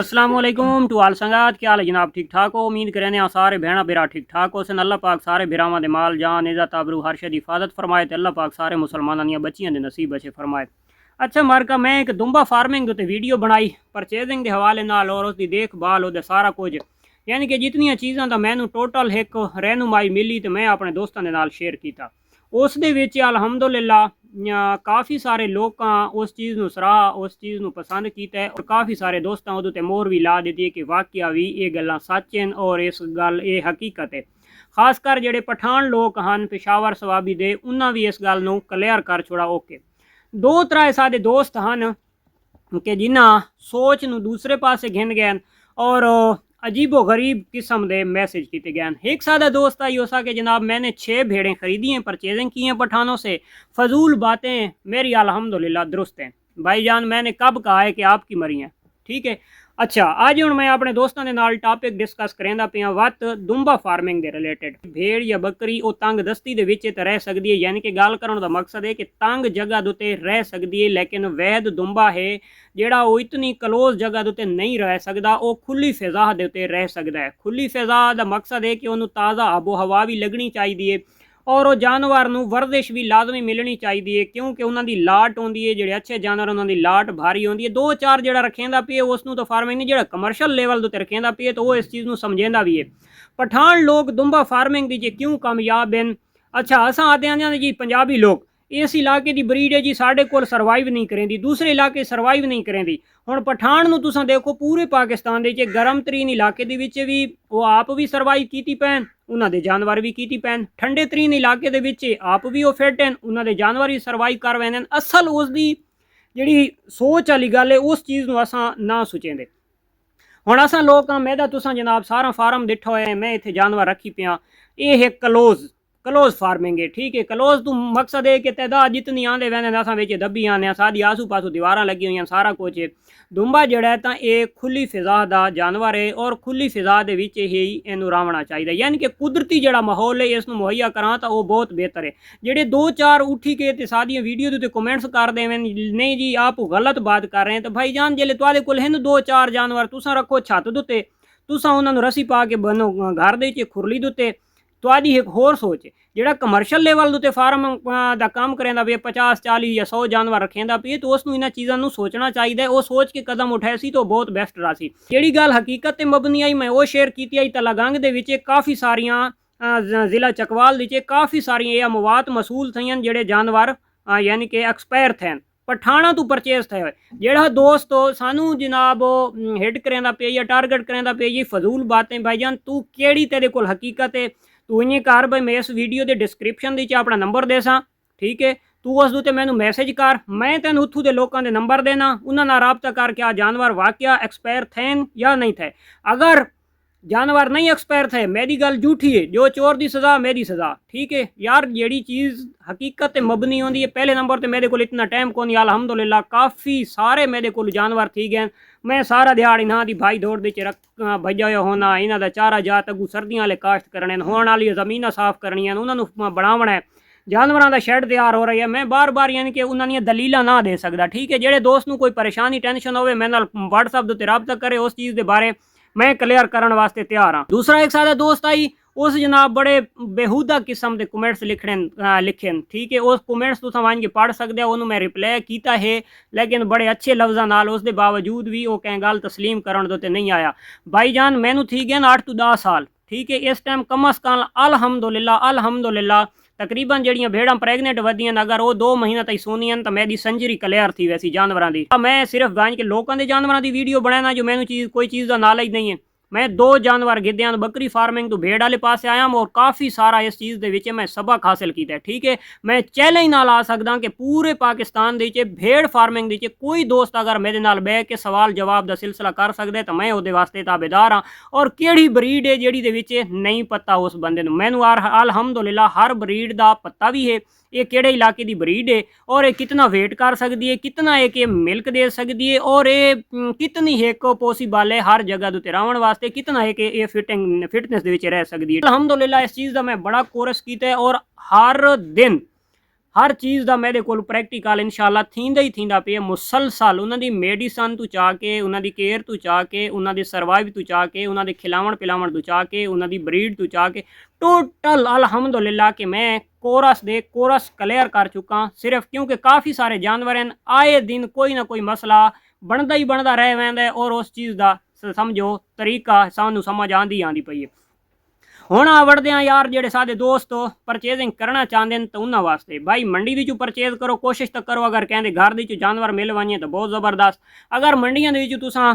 अस्सलाम वालेकुम टू आल संगात। क्या हाल है जनाब? ठीक ठाक हो? उम्मीद करें हैं सारे भैणा बिरा ठीक ठाक हो सन। अल्लाह पाक सारे बिरावां दे माल जान इज़्ज़त आबरू हर शे दी हिफाजत फरमाए ते अल्लाह पाक सारे मुसलमानां दियां बच्चियां दे नसीब अच्छे फरमाए। अच्छा मार्का मैं एक दुंबा फार्मिंग उत्ते वीडियो बनाई परचेजिंग के हवाले नाल और उसकी देखभाल ਉਹਦੇ सारा कुछ यानी कि जितनियां चीज़ां दा मैनू टोटल एक रहनुमाई मिली तो मैं अपने दोस्तों के नाल शेयर किया। उस दे विच अल्हम्दुलिल्लाह काफ़ी सारे लोग उस चीज़ ਨੂੰ सराहा, उस चीज़ ਨੂੰ पसंद किया और काफ़ी सारे दोस्तों ਉਹਦੇ ਤੇ मोहर भी ला दी कि वाकया भी ये गल्लां सच हैं और इस गल ये हकीकत है। खासकर ਜਿਹੜੇ पठान लोग हैं पेशावर सवाबी दे उन्हें भी इस गल ਨੂੰ क्लियर कर छोड़ा। ओके दो तरह साडे दोस्त हैं कि जिन्हें सोच ਨੂੰ दूसरे पासे घिन गए और अजीबो गरीब किस्म के मैसेज किए गए। एक सादा दोस्त आई उसा कि जनाब मैंने 6 भेड़ें खरीदी हैं, परचेजिंग की हैं पठानों से, फजूल बातें मेरी अल्हम्दुलिल्लाह दुरुस्त हैं। भाईजान मैंने कब कहा है कि आपकी मरी हैं? ठीक है। अच्छा आज हूँ मैं अपने दोस्तों के नाल टॉपिक डिस्कस करेंदा पिया वत दुंबा फार्मिंग के रिलेटेड। भेड़ या बकरी वो तंग दस्ती दे विच रह सकती है, यानी कि गल करने का मकसद है कि तंग जगह उत्ते रह सकती है, लेकिन वैद दुंबा है जिहड़ा वो इतनी क्लोज जगह उत्ते नहीं रह सकता, वो खुली फिजा के उत्ते रह सकता है। खुली फिजा का मकसद है कि उन्होंने ताज़ा आबो हवा भी लगनी चाहिए और वो जानवर नूं वर्जिश भी लाजमी मिलनी चाहिए, क्योंकि उन्होंने लाट होंदी है जिहड़े अच्छे जानवर उन्होंने लाट भारी होंदी है। 2-4 जिहड़ा रखेंदा पिए उसनूं तो फार्मिंग नहीं, जिहड़ा कमर्शल लेवल उत्ते रखेंदा पिए तो वो इस चीज़ नूं समझेंदा भी है। पठान लोग दुंबा फार्मिंग दी जे क्यों कामयाब हैं? अच्छा असां आते हैं जी पंजाबी लोग इस इलाके की ब्रीड है जी साढ़े कोल सर्वाइव नहीं करेंदी, दूसरे इलाके सर्वाइव नहीं करेंदी। हुण पठान नूं तुसां देखो पूरे पाकिस्तान दे गर्म तरीन इलाके दे विच भी वो आप भी सर्वाइव कीती पैन, उन्हां दे जानवर भी कीती पैन। ठंडे तरीन इलाके दे विच आप भी वो फिट हैं, उन्हां दे जानवर भी सर्वाइव कर वैन। असल उसकी जिहड़ी सोच वाली गल है उस चीज़ नूं असां ना सोचेंदे। हुण असां लोग मैं तुसां जनाब सारा फार्म दिठा होया, मैं इत्थे जानवर रखी पिया, ये है क्लोज फार्मिंग है। ठीक है। क्लोज तो मकसद है कि तादाद जितनी आंदे वैंदे असां विच दब्बी आने सादी आसू पासू दीवारां लगी हुई सारा कुछ है। दुंबा जिहड़ा है तो ये खुली फिजा का जानवर है और खुली फिजा दे विच ही इनू रावना चाहिए, यानी कि कुदरती जिहड़ा माहौल है इसनूं मुहैया करा तो वो बहुत बेहतर है। जिहड़े 2-4 उठी के ते सादियां वीडियो दे कमेंट्स कर देवें नहीं जी आप गलत बात कर रहे हैं, तो भाई जान जिहले तुहाडे कोल हैं 2-4 जानवर तुसां रखो छत दे उत्ते, तुसां उन्हां नूं रस्सी पा के बनो घर दे विच खुरली दे उत्ते। तुहाडी एक होर सोच है जिहड़ा कमर्शल लेवल उत्ते फार्म दा काम करेंदा भी 50-40 या 100 जानवर रखेंदा पी तो उसनूं इन्हां चीज़ां नूं सोचना चाहिए। वो सोच के कदम उठाए सी तो बहुत बेस्ट रहा सी। जिहड़ी गल हकीकत ते मबनी आई मैं वो शेयर की आई। तलागंग दे विच काफ़ी सारियां जिला चकवाल दे काफ़ी सारियां ये अमवात मसूल थईं जिहड़े जानवर यानी कि एक्सपायर थे पठाना तो परचेज थे। जिहड़ा दोस्त सानू जनाब हिट करेंदा पे या टारगेट करेंदा पे ये फजूल बातें, भाईजान तू केड़ी तेरे कोल हकीकत है तू इं कर भाई मैं इस वीडियो के डिस्क्रिप्शन दी अपना नंबर दे सा, ठीक है, तू उस उत्ते मैनू मैसेज कर, मैं तेन उत्थों के लोगों के नंबर देना, उन्होंने राबता करके आ जानवर वाकया एक्सपायर थे या नहीं थे। अगर जानवर नहीं एक्सपायर थे मेरी गल झूठी है, जो चोर की सज़ा मेरी सज़ा। ठीक है यार, जेड़ी चीज़ हकीकत मबनी होंदी है। पहले नंबर तो मेरे को इतना टाइम को नहीं, अल्हम्दुलिल्लाह काफ़ी सारे मेरे को जानवर थी गए। मैं सारा दिहाड़ इन्हां दी भाई दौड़ दे रख भजा हुआ होना, इन्हां दा चारा जात अगू सर्दियों वाले काश्त करने होने वाली ज़मीनां साफ करनियां उन्होंने बनावना है, जानवरों का शेड तैयार हो रही है। मैं बार बार यानी कि उन्होंने दलील ना दे सकता। ठीक है, जेडे दोस्त नूं कोई परेशानी टेंशन हो मेरे नाल व्हाट्सएप उत्ते राबता करे, उस चीज़ के बारे मैं क्लियर करने वास्ते तैयार हाँ। दूसरा एक सादा दोस्त आई उस जनाब बड़े बेहूदा किस्म के कमेंट्स लिखे। ठीक है, उस कमेंट्स तुम वन के पढ़ सकते हो, मैं रिप्लाई किया है लेकिन बड़े अच्छे लफ्ज़ों नाल उसके बावजूद भी वो कहीं गल तस्लीम करने तो नहीं आया। भाईजान मैनू थी गए 8 to 10 साल। ठीक है, इस टाइम कम अज़ कम अल्हम्दुलिल्लाह तकरीबन जड़ियाँ भेड़ां प्रेगनेंट वधियां अगर वो 2 महीना तई सोनियन तो मेरी संजरी क्लियर थी वैसी जानवरों की। मैं सिर्फ वन के लोगों के जानवरों की वीडियो बनाना जो मैनू कोई चीज़ का नॉलेज नहीं है। मैं 2 जानवर गिद्दियां बकरी फार्मिंग तो भेड़ वाले पास आया और काफ़ी सारा इस चीज़ के मैं सबक हासिल किया। ठीक है, मैं चैलेंज नाल आ सकदा कि पूरे पाकिस्तान के भेड़ फार्मिंग के कोई दोस्त अगर मेरे नाल बह के सवाल जवाब का सिलसिला कर सकते तो मैं वो वास्ते ताबेदार हाँ। और केड़ी ब्रीड है जिहड़ी नहीं पता उस बंदे नूं, मैनू अल्हम्दुलिल्लाह हर ब्रीड का पता भी है, ये केड़े इलाके की ब्रीड है और ये कितना वेट कर सकती है, कितना एक मिल्क दे सकती है और ये कितनी एक पॉसिबल है हर जगह उत्ते रहने वास्ते, कितना है कि ये फिटनेस दे विच रह सकती है। अल्हम्दुलिल्लाह इस चीज़ का मैं बड़ा कोर्स किया और हर दिन हर चीज़ का मेरे को प्रैक्टिकल इंशाल्लाह थींदा ही थींदा पे मुसलसल उन्होंने मेडिसन तो चाह के उन्होंने केयर तो चाह के उन्होंने सर्वाइव तो चाह के उन्होंने खिलावन पिलावन तो चाह के उन्होंने ब्रीड तो चाह के टोटल अल्हम्दुलिल्लाह कि मैं कोरस क्लियर कर चुका सिर्फ क्योंकि काफ़ी सारे जानवर हैं आए दिन कोई ना कोई मसला बनता ही बनता रह वेंदा है और उस चीज़ का समझो तरीका सानू समझ आंदी पई है। ਹੁਣ ਆ ਵੜਦੇ ਆ यार ਜਿਹੜੇ ਸਾਡੇ ਦੋਸਤ परचेजिंग करना चाहते हैं तो उन्होंने वास्ते भाई मंडी दी परचेज करो कोशिश तो करो अगर कहते घर दी जानवर मिल वजे तो बहुत ज़बरदस्त अगर मंडियां तुसा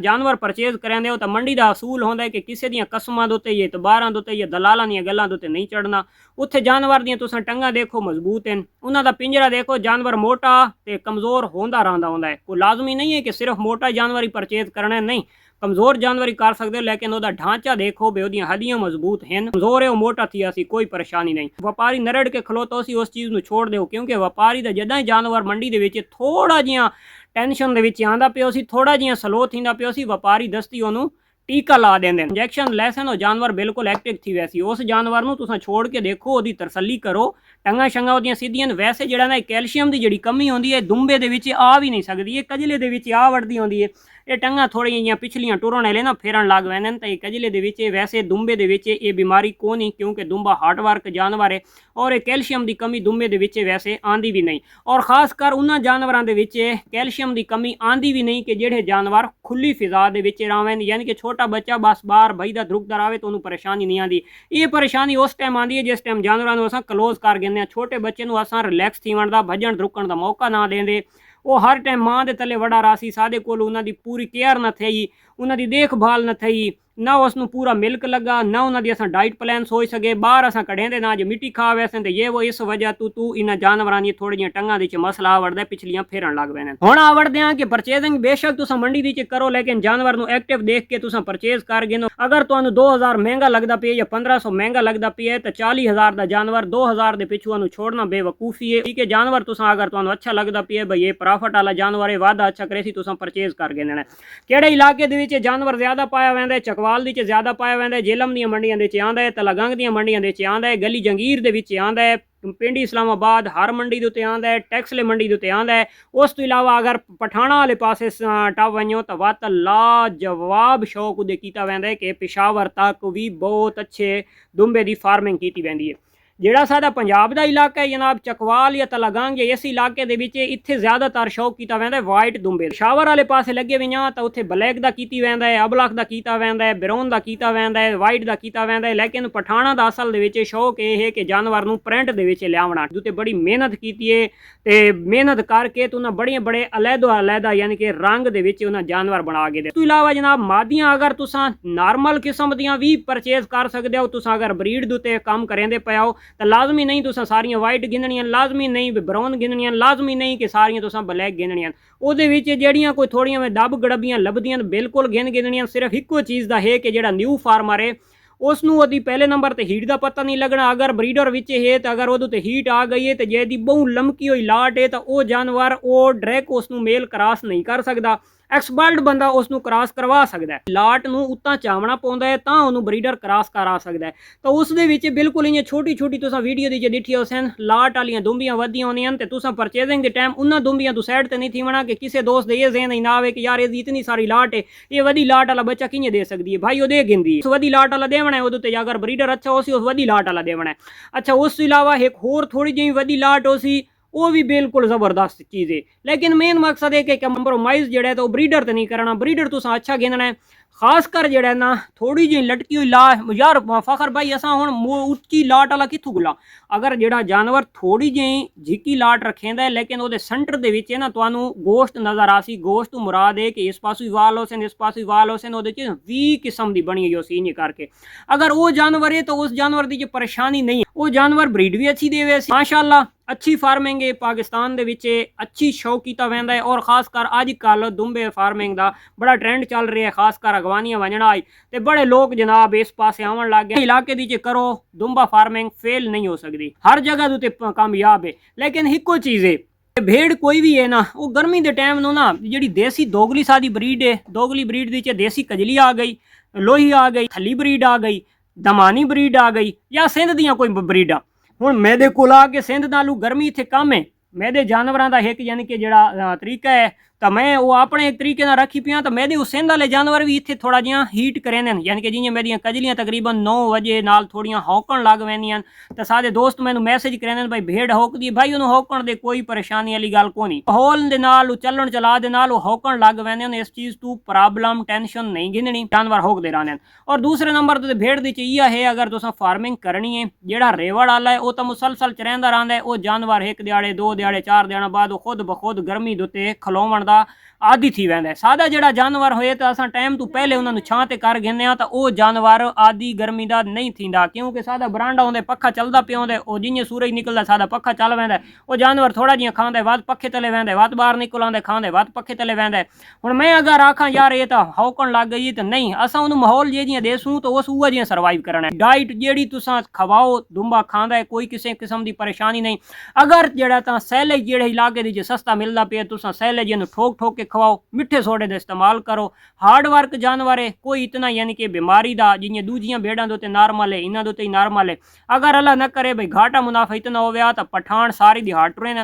जानवर परचेज करेंदे हो तो मंडी का असूल होंदा है कि किसी दियां कसमां दे उत्ते इतबारां दे उत्ते दलालां दियां गल्लां दे उत्ते नहीं चढ़ना उत्थे जानवर दियां तुसा टंगां देखो मजबूत हैं उन्हां दा पिंजरा देखो जानवर मोटा ते कमज़ोर होंदा रहिंदा होंदा है कोई लाजमी नहीं है कि सिर्फ मोटा जानवर ही परचेज करना है नहीं कमज़ोर जानवर ही कर सकते हो लेकिन वह ढांचा देखो भी वह हड्डियां मजबूत हैं कमज़ोर है वो मोटा थी सी कोई परेशानी नहीं व्यापारी नरड़ के खलोतो सी उस चीज़ में छोड़ दो क्योंकि व्यापारी का जदा ही जानवर मंडी के थोड़ा जिहा टेंशन के आंदा पियो सी थोड़ा जिहा स्लो थींदा पियो सी व्यापारी दस्ती उन्होंने टीका ला देंगे इंजैक्शन लैसन और जानवर बिल्कुल एक्टिव थी वैसी उस जानवर को तुम छोड़ के देखो वो तसली करो टंगा शंगा वो सीधियां वैसे जरा ना कैल्शियम की जी कमी होंगी है दुंबे के आ भी नहीं सकती है कजले के आ वड़ती होंगी है ये टंगा थोड़ी जी पिछलियां टुरन वाले ना फेरन लग पैंदे तो ये कजले के वैसे दुंबे के ये बीमारी को नहीं क्योंकि दुंबा हार्डवर्क जानवर है और ये कैल्शियम की कमी दुंबे के वैसे आँदी भी नहीं और खासकर उन्होंने जानवरों के कैल्शियम की कमी आँदी भी नहीं कि जेडे जानवर खुली फिजा के रहें यानी कि छोटा बच्चा बस बाहर बहीदा द्रुकदा रहे तो उन्होंने परेशानी नहीं आती ये परेशानी उस टाइम आती है जिस टाइम जानवरों अस क्लोज कर दें छोटे बच्चे अस रिलैक्स थी दा भजन द्रुकण का मौका ना देंगे वो हर टाइम माँ के तले वड़ा रहा सी सादे कोल उन्होंने पूरी केयर न थी उन्होंने देखभाल न थी ना उसनू पूरा मिल्क लगा ना उन्होंने अस डाइट प्लान सोच सके बाहर अस कढ़ेंदे ना जो मिट्टी खा वैसे तो ये वो इस वजह तू इन जानवरों दी थोड़ी जी टंगा दी मसला आवड़दा पिछलियां फेरन लग पैने हुण आवड़दे आ कि परचेजिंग बेशक तुम मंडी दी करो लेकिन जानवर नू एक्टिव देख के तुम परचेज कर गिनो अगर तुहानू 2000 महंगा लगता पे या 1500 महंगा लगता पे है तो 40,000 का जानवर 2000 के पिछू छोड़ना बेवकूफ़ी है ठीक है जानवर तुम अगर तुहानू अच्छा लगता पे है भाई ये प्रॉफिट वाला जानवर है वादा अच्छा करे सी तुम परचेज कर गिनना किहड़े इलाके दे जानवर ज्यादा पाया वैंदा चकवाल दी ज्यादा पाया वैंदा जेलम दी मंडियां दे आंदा है तलागंग दी मंडियां दे आंदा है गली जंगीर दे विच आंदा है पिंडी इस्लामाबाद हर मंडी के उत्ते आंदा है टैक्सले मंडी के उत्ते आंदा है उस तो इलावा अगर पठाणा वाले पासे टप वञो तो वत लाजवाब शौक उदे कीता वैंदा है कि पेशावर तक भी बहुत अच्छे दुंबे की फार्मिंग की वैंदी है ਜਿਹੜਾ ਸਾਡਾ ਪੰਜਾਬ ਦਾ ਇਲਾਕਾ ਹੈ ਜਨਾਬ ਚਕਵਾਲ ਜਾਂ ਤਲਾਗੰਗ ਜਾਂ ਇਸ ਇਲਾਕੇ ਦੇ ਵਿੱਚ ਇੱਥੇ ਜ਼ਿਆਦਾਤਰ ਸ਼ੌਕ ਕੀਤਾ ਵੈਂਦਾ ਵਾਈਟ ਦੁੰਬੇ ਸ਼ਾਵਰ ਵਾਲੇ ਪਾਸੇ ਲੱਗੇ ਹੋਈਆਂ ਤਾਂ ਉੱਥੇ ਬਲੈਕ ਦਾ ਕੀਤੀ ਵੈਂਦਾ ਹੈ ਅਬਲਖ ਦਾ ਕੀਤਾ ਵੈਂਦਾ ਹੈ ਬਰਾਊਨ ਦਾ ਕੀਤਾ ਵੈਂਦਾ ਹੈ ਵਾਈਟ ਦਾ ਕੀਤਾ ਵੈਂਦਾ ਹੈ ਲੇਕਿਨ ਪਠਾਣਾ ਦਾ ਅਸਲ ਦੇ ਵਿੱਚ ਸ਼ੌਕ ਇਹ ਹੈ ਕਿ ਜਾਨਵਰ ਨੂੰ ਪ੍ਰਿੰਟ ਦੇ ਵਿੱਚ ਲਿਆਵਣਾ ਜਿੱਤੇ ਬੜੀ ਮਿਹਨਤ ਕੀਤੀ ਹੈ ਤੇ ਮਿਹਨਤ ਕਰਕੇ ਤੂੰ ਨਾ ਬੜੇ ਬੜੇ ਅਲੱਦਾ ਯਾਨੀ ਕਿ ਰੰਗ ਦੇ ਵਿੱਚ ਉਹਨਾਂ ਜਾਨਵਰ ਬਣਾ ਕੇ ਦੇ ਇਸ ਤੋਂ ਇਲਾਵਾ ਜਨਾਬ ਮਾਦੀਆਂ ਅਗਰ ਤੁਸੀਂ ਨਾਰਮਲ ਕਿਸਮ ਦੀਆਂ ਵੀ ਪਰਚੇਜ਼ ਕਰ ਸਕਦੇ ਹੋ ਤੁਸੀਂ ਅਗਰ ਬਰੀਡ ਦੇ ਉੱਤੇ ਕੰਮ ਕरेंदे ਪਿਆ ਹੋ तो लाजमी नहीं तुसा सारियां वाइट गिननियां लाजमी नहीं ब्राउन गिननियां लाजमी नहीं कि सारियां तुसा ब्लैक गिननियां ਉਹਦੇ ਵਿੱਚ ਜਿਹੜੀਆਂ ਕੋਈ ਥੋੜੀਆਂ ਵੇ ਦਬ ਗੜਬੀਆਂ ਲੱਭਦੀਆਂ ਬਿਲਕੁਲ ਗਿਣਨੀਆਂ ਸਿਰਫ ਇੱਕੋ ਚੀਜ਼ ਦਾ ਹੈ ਕਿ ਜਿਹੜਾ ਨਿਊ ਫਾਰਮਰ ਹੈ ਉਸ ਨੂੰ ਉਹਦੀ ਪਹਿਲੇ ਨੰਬਰ ਤੇ ਹੀਟ ਦਾ ਪਤਾ ਨਹੀਂ ਲੱਗਣਾ ਅਗਰ ਬਰੀਡਰ ਵਿੱਚ ਹੈ ਤਾਂ ਅਗਰ ਉਹਦੇ ਤੇ ਹੀਟ ਆ ਗਈ ਹੈ ਤੇ ਜੇ ਦੀ ਬਹੁ ਲੰਮਕੀ ਹੋਈ ਲਾਟ ਹੈ ਤਾਂ ਉਹ ਜਾਨਵਰ ਉਹ ਡਾਇਰੈਕਟ ਉਸ ਨੂੰ ਮੇਲ ਕ੍ਰਾਸ ਨਹੀਂ ਕਰ ਸਕਦਾ एक्सपर्ट बंदा उसनू क्रॉस करवा सकता है लाट नू उत्ता चावना पौंदा है तां उन्होंने ब्रीडर क्रॉस करा सकता है तो उस दे विच बिल्कुल इं छोटी छोटी तुसां वीडियो दी जे दिखी हुसन लाट वालियां दुंबियां वधियां होंदियां ते तुसां परचेजिंग दे टाइम उन्हां दुंबियां तो साइड ते नहीं थीवना कि किसी दोस्त दे ये ज़हन ना आवे कि यार इतनी सारी लाट है ये वधी लाट वाला बच्चा किंज दे सकदी है भाई वो दे गिंदी उस वधी लाट वाला देवना है उहदे ते अगर ब्रीडर अच्छा हो सी उस वधी लाट वाला देवना है अच्छा उस तो इलावा एक होर थोड़ी जी वधी लाट हो सी वो भी बिल्कुल ज़बरदस्त चीज़ है लेकिन मेन मकसद है कि कंप्रोमाइज़ जो है तो ब्रीडर तो नहीं करना ब्रीडर तो अच्छा गिनना है खासकर जो ना थोड़ी जी लटकी हुई ला यार फखर भाई असा हूँ उच्ची लाट वाला कितों गुला अगर जो जानवर थोड़ी जी झिकी लाट रखेंदा है लेकिन वो सेंटर के ना तो गोश्त नज़र आ सी गोश्त मुराद है कि इस पास भी वाल हो सन इस पास भी वाल हो सन वो 20 किस्म की बनी हुई सी इं करके अगर वो जानवर है तो उस जानवर की जो परेशानी नहीं है वो जानवर ब्रीड भी अच्छी देवे माशाअल्लाह अच्छी फार्मिंग है पाकिस्तान दे विच अच्छी शौक किया वैंदा है और खासकर अजकल दुंबे फार्मिंग का बड़ा ट्रेंड चल रहा है खासकर अगवानियां वजना आई तो बड़े लोग जनाब इस पास आवन लग गए इलाके दी करो दुंबा फार्मिंग फेल नहीं हो सकती हर जगह ते कामयाब है लेकिन इको चीज़ है भेड़ कोई भी है ना वो गर्मी के टाइम ना जी देसी दोगली सादी ब्रीड है दोगली ब्रीड दी देसी कजली आ गई लोही आ गई थली ब्रीड आ गई दमानी ब्रीड आ गई या सिंध दियां कोई ब्रीडा ਹੁਣ ਮੈਦੇ ਕੋਲ ਆ ਕੇ ਸਿੰਧ ਨਾਲੋਂ ਗਰਮੀ ਇੱਥੇ ਕਮ ਹੈ। ਮੈਦੇ ਜਾਨਵਰਾਂ ਦਾ ਇੱਕ ਯਾਨੀ ਕਿ ਜਿਹੜਾ ਤਰੀਕਾ ਹੈ ਤਾਂ ਮੈਂ ਉਹ ਆਪਣੇ ਇੱਕ ਤਰੀਕੇ ਨਾਲ ਰੱਖੀ ਪਿਆ। ਤਾਂ ਮੈਦੇ ਉਹ ਸਿੰਧ ਵਾਲੇ ਜਾਨਵਰ ਵੀ ਇੱਥੇ ਥੋੜਾ ਜਿਹਾ ਹੀਟ ਕरेंदे ने, यानी कि जियां मेरियां कजलियां तकरीबन 9 ਵਜੇ ਨਾਲ ਥੋੜੀਆਂ ਹੌਕਣ ਲੱਗ ਪੈਂਦੀਆਂ। ਤਾਂ ਸਾਡੇ ਦੋਸਤ ਮੈਨੂੰ ਮੈਸੇਜ ਕरेंदे ਨੇ ਭਾਈ ਭੇਡ ਹੌਕਦੀ ਭਾਈ ਉਹਨੂੰ ਹੌਕਣ ਦੇ ਕੋਈ ਪਰੇਸ਼ਾਨੀ ਵਾਲੀ ਗੱਲ ਕੋਈ ਮਾਹੌਲ ਦੇ ਨਾਲ ਉਹ ਚੱਲਣ ਚਲਾ ਦੇ ਨਾਲ ਉਹ ਹੌਕਣ ਲੱਗ ਪੈਂਦੇ ਨੇ। ਇਸ ਚੀਜ਼ ਤੋਂ ਪ੍ਰੋਬਲਮ ਟੈਨਸ਼ਨ नहीं गिननी, जानवर हौकते रहने। और दूसरे नंबर तो भेड़ की चीज़ है अगर तुम फार्मिंग करनी है जोड़ा रेवड़ वाला है वह तो मुसलसल च रहिंदा रहिंदा है। वो जानवर एक दिहाड़े 2 दिहाड़े 4 दिहाड़े बाद खुद ब खुद गर्मी दे उत्ते खलोवण दा आदि थी वैंदा है। सादा जोड़ा जानवर होए तो असां टाइम तो पहले उन्होंने छां ते कर घेने तो वह जानवर आदि गर्मी का नहीं थींदा, क्योंकि सादा बरांडा होंदे पक्खा चलदा पिया होंदे वो जियां सूरज निकलदा सादा पक्खा चल वैंदा वो जानवर थोड़ा जिहा खांदा वध पक्खे तले वैंदा वध बाहर निकल आंदे खांदे वध पक्खे तले वैंदा। हुण मैं अगर आखां यार ये तो हौकण लग गई तो नहीं, असां उन्होंने माहौल जिहियां देसूं तो उस उहा जिहा सर्वाइव करना है। डाइट जिहड़ी तुसां खवाओ दुंबा खांदा है कोई किसी किस्म की परेशानी नहीं। अगर जिहड़ा तां सैलेज जिहड़े इलाके दी सस्ता मिलदा पिया तुसां सैलेज इहनूं ठोक ठोक के खवाओ, मिठे सोडे का इस्तेमाल करो। हार्ड वर्क जानवर है कोई इतना यानी कि बीमारी का जियां दूजियां भेड़ां दे उत्ते नॉर्मल है इन्हां दे उत्ते नॉर्मल है। अगर अल्लाह न करे भाई घाटा मुनाफा इतना होवे तो पठान सारी दिहाड़ टुरे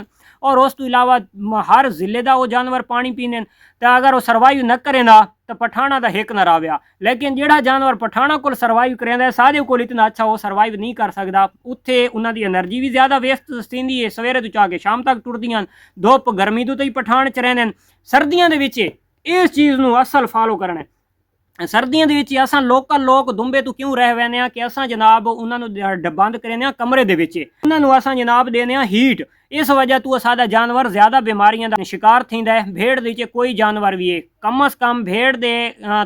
और उस तो इलावा हर जिले का वो जानवर पानी पीने तो अगर वो सर्वाइव न करे ना तो पठाना का हिक न राव्या। लेकिन जोड़ा जानवर पठाना को सर्वाइव करेंदा सादे को इतना अच्छा वो सर्वाइव नहीं कर सकता। उत्थे उन्हां दी एनर्जी भी ज़्यादा वेस्ट थींदी है, सवेरे तो चाह के शाम तक टुरदियां धुप गर्मी तो ही पठान च रहिंदे न। सर्दियां दे विच इस चीज़ नूं असल फॉलो करना है। सर्दियों के असां लोकल लोग दुंबे तो क्यों रह वैने कि असां जनाब उन्होंने बंद करें कमरे दे विच उन्होंने असां जनाब देने हीट। इस वजह तो सादा जानवर ज़्यादा बीमारियों का शिकार थींदा है। भेड़ दे कोई जानवर भी है कम अज़ कम भेड़ दे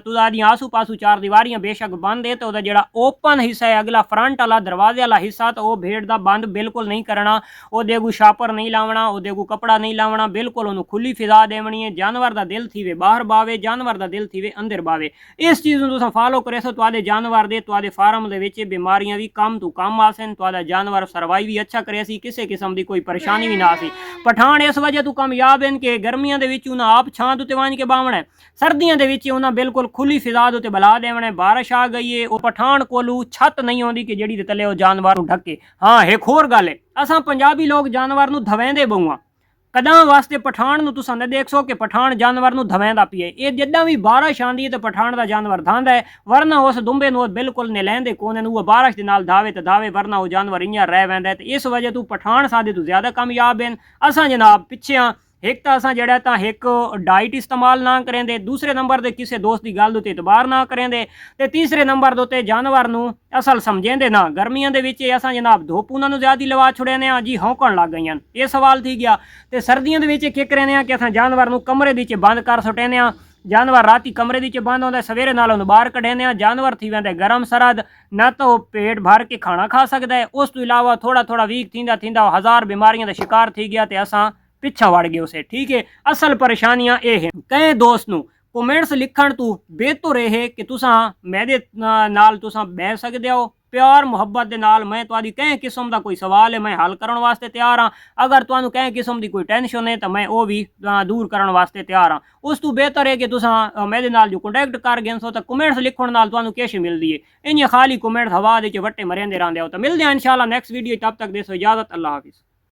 तुदादी आसू पासू 4 दीवारियां बेशक बंद है तो वह जो ओपन हिस्सा है अगला फ्रंट वाला दरवाजे वाला हिस्सा तो वह भेड़ का बंद बिल्कुल नहीं करना। वो देगू शापर नहीं लावना, वो देगू कपड़ा नहीं लावना, बिल्कुल उन्होंने खुली फिजा देवनी है। जानवर का दिल थी वे बाहर बावे, जानवर का दिल थी वे अंदर बावे। इस चीज़ में तुम फॉलो करे सो तो जानवर दे तो फार्म के बीमारियां भी कम तो कम आसन तो जानवर सर्वाइव भी अच्छा करे सी, किसी किस्म की कोई परेशानी भी ना सी। पठान इस वजह तो कामयाब हैं कि गर्मियों के उन्हें आप छां उत्ते वांज के बावना है, सर्दियों के उन्हें बिल्कुल खुली फिजा उत्ते बला देवना है। बारिश आ गई है वो पठान कोलू छत नहीं आती कि जिहड़ी तले वो जानवर ढके। हाँ एक होर गल है असां पंजाबी लोग जानवर नूं धवेंदे बहुआ कदा वास्ते पठान तुसां न देख सो कि पठान जानवर नूं धवेंदा पिए। ये जिद्दां भी बारिश आंदी है तो पठान का जानवर धांदा है, वरना उस दुंबे नूं बिल्कुल ने लैंदे कोने नूं बारिश दे नाल धावे तो धावे, वरना वो जानवर इयां रह वैंदा है। तो इस वजह तो पठान सादे तो ज़्यादा कामयाब हैं। असां जनाब पिछे एक तो असां जड़ा तां एक डाइट इस्तेमाल ना करेंदे, दूसरे नंबर दे किसी दोस्त की गल उत्ते इतबार ना करेंदे, ते तीसरे नंबर दे उत्ते जानवर नूं असल समझेंदे ना। गर्मियों के विच असां जनाब धुप उन्होंने ज़्यादा लवा छुड़ने जी हौकण लग गई ये सवाल थी गया। तो सर्दियों के विच की करेंदे कि असां जानवर नूं कमरे दे बंद कर सुटेने। जानवर राती कमरे दे बंद होंदा सवेरे नाल उन्हें बाहर कढेने। जानवर थी वैंदे गर्म सरद ना तो पेट भर के खाना खा सकता है, उस तो इलावा थोड़ा थोड़ा वीक थींदा थींदा 1000 बीमारियों का शिकार थी गया तो असां पिछा वड़ गए उसे। ठीक है असल परेशानियां ये है। कई दोस्त नूं कमेंट्स लिखण तो बेहतर है कि तुसां मेरे नाल तुसां बह सकदे हो प्यार मुहब्बत के नाल। मैं तुहाडी कई किस्म का कोई सवाल है मैं हल करने वास्ते तैयार हाँ। अगर तुहानू कई किस्म की कोई टेंशन है तो मैं वो भी दूर करने वास्ते तैयार हाँ। उस तो बेहतर है कि तुसां मेरे नाल जो कॉन्टैक्ट कर गए सो तो कमेंट्स लिखण नाल तुहानू किश मिलदी है। इन्हें खाली कमेंट्स हवा दे वट्टे मरेंदे रहंदे हो। तो मिलदे हैं इंशाअल्लाह नेक्स्ट वीडियो, तब तक देसो इजाजत, अल्लाह हाफिज़।